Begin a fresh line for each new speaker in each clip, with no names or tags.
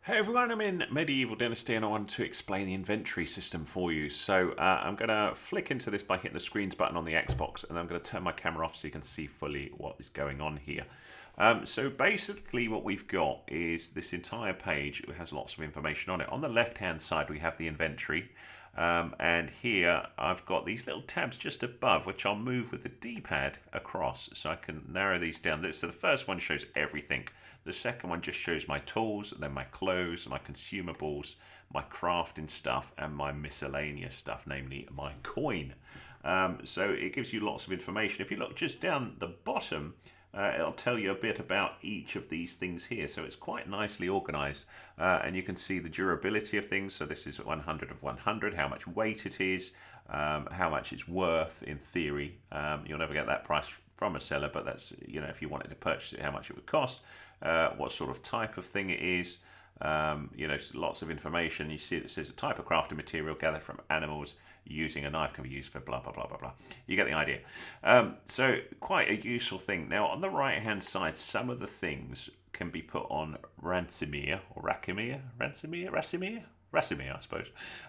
Hey everyone, I'm in Medieval Dynasty and I want to explain the inventory system for you. So I'm going to flick into this by hitting the screens button on the Xbox, and I'm going to turn my camera off so you can see fully what is going on here. So basically what we've got is this entire page. It has lots of information on it. On the left hand side we have the inventory. And here I've got these little tabs just above, which I'll move with the D-pad across so I can narrow these down. So the first one shows everything. The second one just shows my tools, and then my clothes, my consumables, my crafting stuff, and my miscellaneous stuff, namely my coin. So it gives you lots of information. If you look just down the bottom, it'll tell you a bit about each of these things here. So it's quite nicely organized, and you can see the durability of things. So this is 100 of 100, how much weight it is, how much it's worth in theory. You'll never get that price from a seller, but that's, if you wanted to purchase it, how much it would cost, what sort of type of thing it is. Lots of information. You see it says a type of crafting material gathered from animals using a knife can be used for blah blah blah blah blah. You get the idea. So quite a useful thing. Now on the right hand side, some of the things can be put on ransomware or ransomware, I suppose.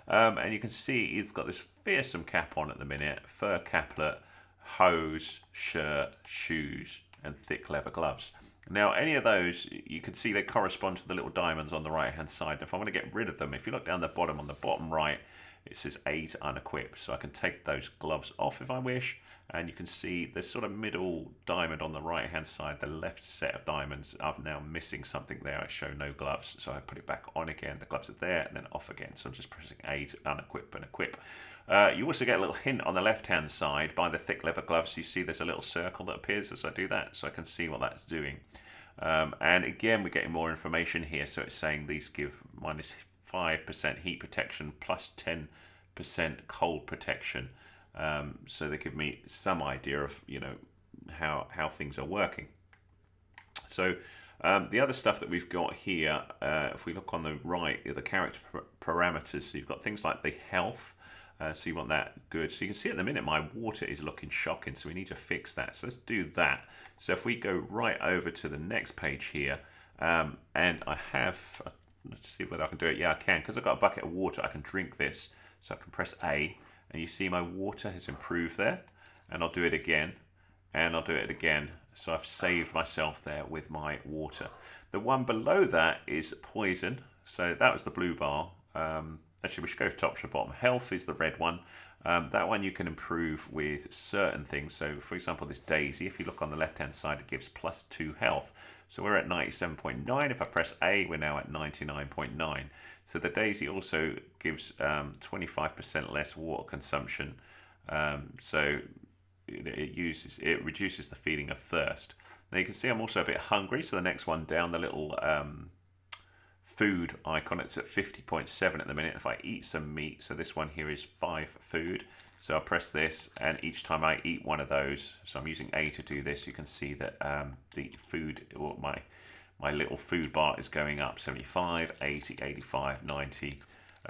And you can see it's got this fearsome cap on at the minute, fur caplet, hose, shirt, shoes, and thick leather gloves. Now, any of those, you can see they correspond to the little diamonds on the right-hand side. If I want to get rid of them, if you look down the bottom, on the bottom right, it says A to unequip. So I can take those gloves off if I wish. And you can see the sort of middle diamond on the right-hand side, the left set of diamonds. I'm now missing something there. I show no gloves. So I put it back on again. The gloves are there and then off again. So I'm just pressing A to unequip and equip. You also get a little hint on the left-hand side by the thick leather gloves. You see there's a little circle that appears as I do that, so I can see what that's doing. And again, we're getting more information here. So it's saying these give minus 5% heat protection, plus 10% cold protection. So they give me some idea of how things are working. So the other stuff that we've got here, if we look on the right, are the character parameters. So you've got things like the health. So you want that good. So you can see at the minute my water is looking shocking, so we need to fix that. So let's do that. So if we go right over to the next page here, and I have, let's see whether I can do it. Yeah, I can, because I've got a bucket of water. I can drink this. So I can press A, and you see my water has improved there. And I'll do it again, and I'll do it again. So I've saved myself there with my water. The one below that is poison. So that was the blue bar. Actually, we should go top to bottom. Health is the red one. That one you can improve with certain things. So, for example, this daisy, if you look on the left-hand side, it gives plus 2 health. So we're at 97.9. If I press A, we're now at 99.9. So the daisy also gives 25% less water consumption. So it reduces the feeling of thirst. Now you can see I'm also a bit hungry. So the next one down, the little food icon, it's at 50.7 at the minute. If I eat some meat, so this one here is 5 food, so I'll press this, and each time I eat one of those, so I'm using A to do this, you can see that the food, or my little food bar is going up. 75, 80, 85, 90.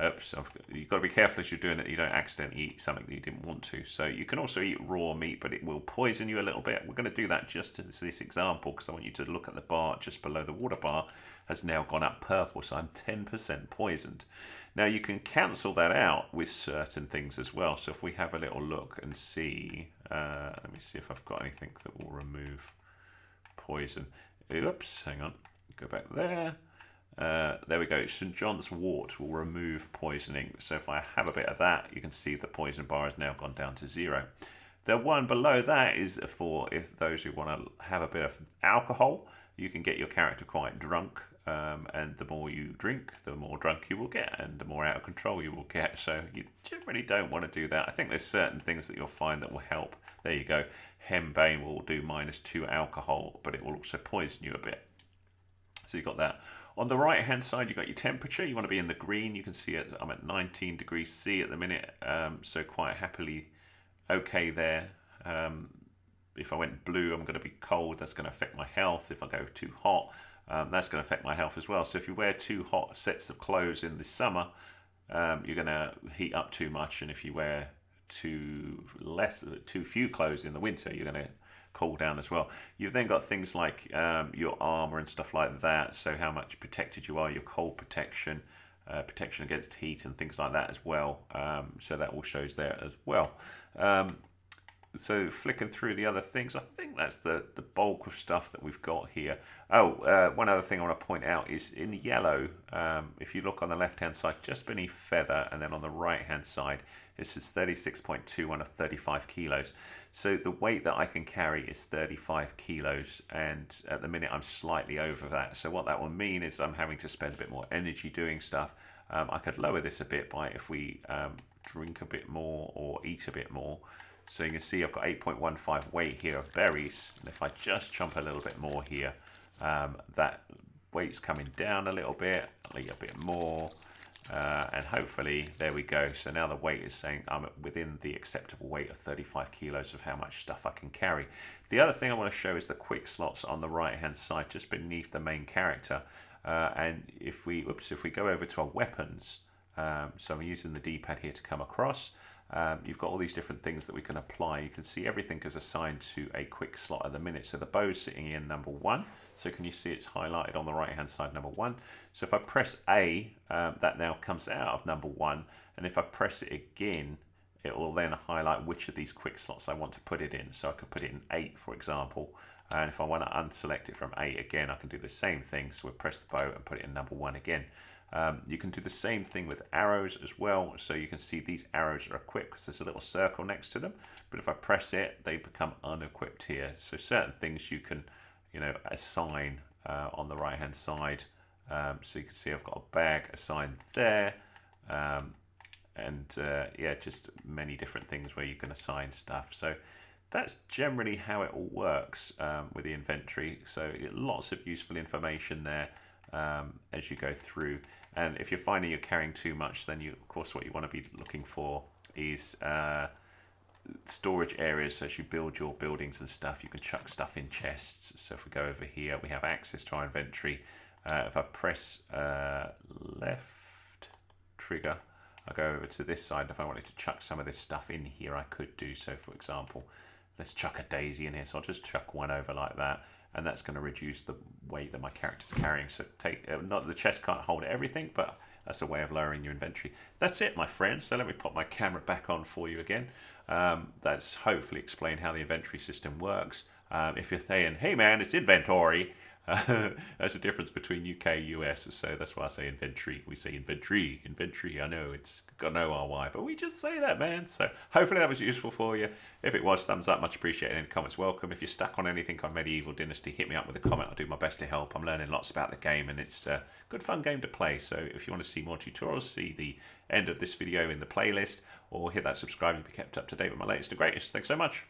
Oops, you've got to be careful as you're doing it, you don't accidentally eat something that you didn't want to. So you can also eat raw meat, but it will poison you a little bit. We're going to do that just in this example, because I want you to look at the bar just below. The water bar has now gone up purple, so I'm 10% poisoned. Now you can cancel that out with certain things as well. So if we have a little look and see, let me see if I've got anything that will remove poison. Oops, hang on, go back there. There we go. St. John's wort will remove poisoning. So if I have a bit of that, you can see the poison bar has now gone down to 0. The one below that is for if those who want to have a bit of alcohol. You can get your character quite drunk, and the more you drink, the more drunk you will get, and the more out of control you will get. So you generally don't want to do that. I think there's certain things that you'll find that will help. There you go. Hembane will do -2 alcohol, but it will also poison you a bit. So you've got that. On the right hand side, you've got your temperature. You want to be in the green. You can see it. I'm at 19 degrees C at the minute, so quite happily okay there. If I went blue, I'm going to be cold. That's going to affect my health. If I go too hot, that's going to affect my health as well. So if you wear too hot sets of clothes in the summer, you're going to heat up too much. And if you wear too few clothes in the winter, you're going to cooldown as well. You've then got things like your armor and stuff like that, so how much protected you are, your cold protection, protection against heat and things like that as well. So that all shows there as well. So flicking through the other things, I think that's the bulk of stuff that we've got here. Oh, one other thing I want to point out is in yellow, if you look on the left hand side just beneath feather, and then on the right hand side this is 36.21 of 35 kilos. So the weight that I can carry is 35 kilos, and at the minute I'm slightly over that. So what that will mean is I'm having to spend a bit more energy doing stuff. I could lower this a bit by if we drink a bit more or eat a bit more. So you can see I've got 8.15 weight here of berries, and if I just chomp a little bit more here, that weight's coming down a little bit. I'll eat a bit more, and hopefully there we go. So now the weight is saying I'm within the acceptable weight of 35 kilos of how much stuff I can carry. The other thing I want to show is the quick slots on the right hand side just beneath the main character, and if we go over to our weapons, so I'm using the D-pad here to come across. You've got all these different things that we can apply. You can see everything is assigned to a quick slot at the minute. So the bow's sitting in number 1. So can you see it's highlighted on the right hand side, number 1. So if I press A, that now comes out of number 1. And if I press it again, it will then highlight which of these quick slots I want to put it in. So I could put it in 8, for example. And if I want to unselect it from 8 again, I can do the same thing. So we'll press the bow and put it in number 1 again. You can do the same thing with arrows as well. So you can see these arrows are equipped because there's a little circle next to them. But if I press it, they become unequipped here. So certain things you can, assign on the right hand side. So you can see I've got a bag assigned there. Yeah, just many different things where you can assign stuff. So that's generally how it all works with the inventory. So lots of useful information there as you go through. And if you're finding you're carrying too much, then of course what you want to be looking for is storage areas. So as you build your buildings and stuff, you can chuck stuff in chests. So if we go over here, we have access to our inventory. If I press left trigger, I go over to this side. If I wanted to chuck some of this stuff in here, I could do so. For example, let's chuck a daisy in here. So I'll just chuck one over like that. And that's going to reduce the weight that my character's carrying. So not the chest can't hold everything, but that's a way of lowering your inventory. That's it, my friends. So let me pop my camera back on for you again. That's hopefully explained how the inventory system works. If you're saying, hey man, it's inventory, that's the difference between UK and US. So that's why I say inventory. We say inventory. I know it's got no RY, but we just say that, man. So hopefully that was useful for you. If it was, thumbs up, much appreciated. Any comments welcome. If you're stuck on anything on Medieval Dynasty, hit me up with a comment. I'll do my best to help. I'm learning lots about the game, and it's a good fun game to play. So if you want to see more tutorials, see the end of this video in the playlist, or hit that subscribe and be kept up to date with my latest and greatest. Thanks so much.